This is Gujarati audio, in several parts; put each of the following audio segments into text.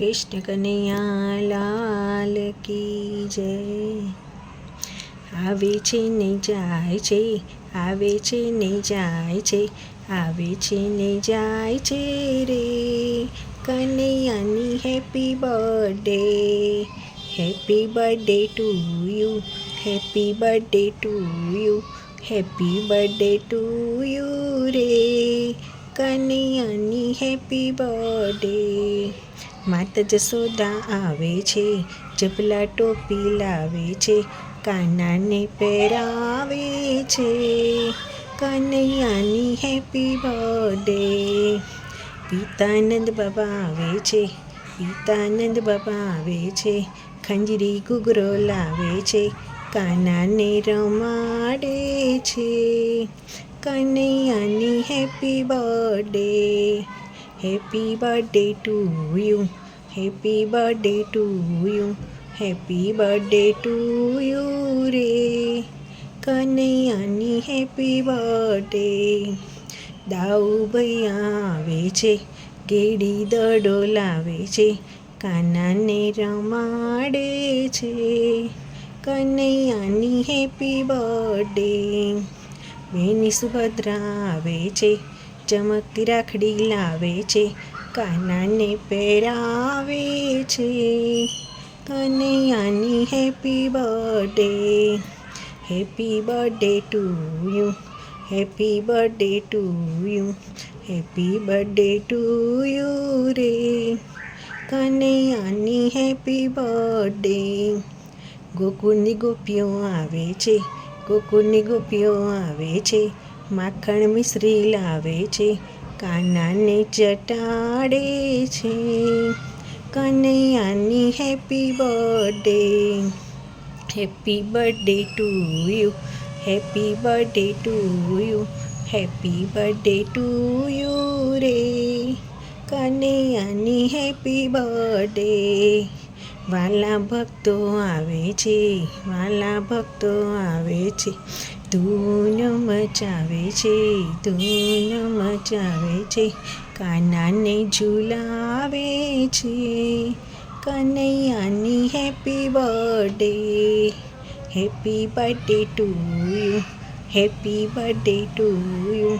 કૃષ્ણ કનૈયા લાલ કી જય. આવે છે ને જાય છે, આવે છે ને જાય છે, આવે છે ને જાય છે રે કનૈયાની happy birthday. Happy birthday to you, happy birthday to you, happy birthday to you રે કનૈયાની હેપી બર્થડે. માતા જશોદા આવે છે, જબલા ટોપી લાવે છે, કાનાને પહેરાવે છે કનૈયાની હેપી બર્થડે. પિતાનંદ બાબા આવે છે, પિતાનંદ બાબા આવે છે, ખંજરી ઘૂઘરો લાવે છે, કાનાને રમાડે છે કનૈયાની happy birthday. Happy birthday to you, happy birthday to you, happy birthday to you રે કનૈયાની હેપી બર્થડે. દાઉભાઈ આવે છે, કેડી દડો લાવે છે, કાનાને રમાડે છે કનૈયાની હેપી બર્થડે. બેની સુભદ્રા આવે છે, ચમકતી રાખડી લાવે છે, કાનાને પહેરાવે છે કનૈયાની happy birthday. Happy birthday to you, happy birthday to you, happy birthday to you રે કનૈયાની હેપી બર્થડે. ગોકુળની ગોપીઓ આવે છે, ગોકુળની ગોપીઓ આવે છે, માખણ મિશ્રી લાવે છે, કાનાને ચટાડે છે કનૈયાની happy birthday. Happy birthday to you, happy birthday to you, happy birthday to you રે કનૈયાની હેપી બર્થડે. વાલા ભક્તો આવે છે, વાલા ભક્તો આવે છે, ધૂન મચાવે છે, ધૂન મચાવે છે, કાનાને ઝુલાવે છે કનૈયાની happy birthday. Happy birthday to you, happy birthday to you,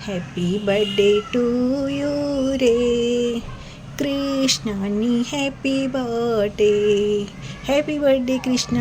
happy birthday to you રે કૃષ્ણની happy birthday. Happy birthday Krishna.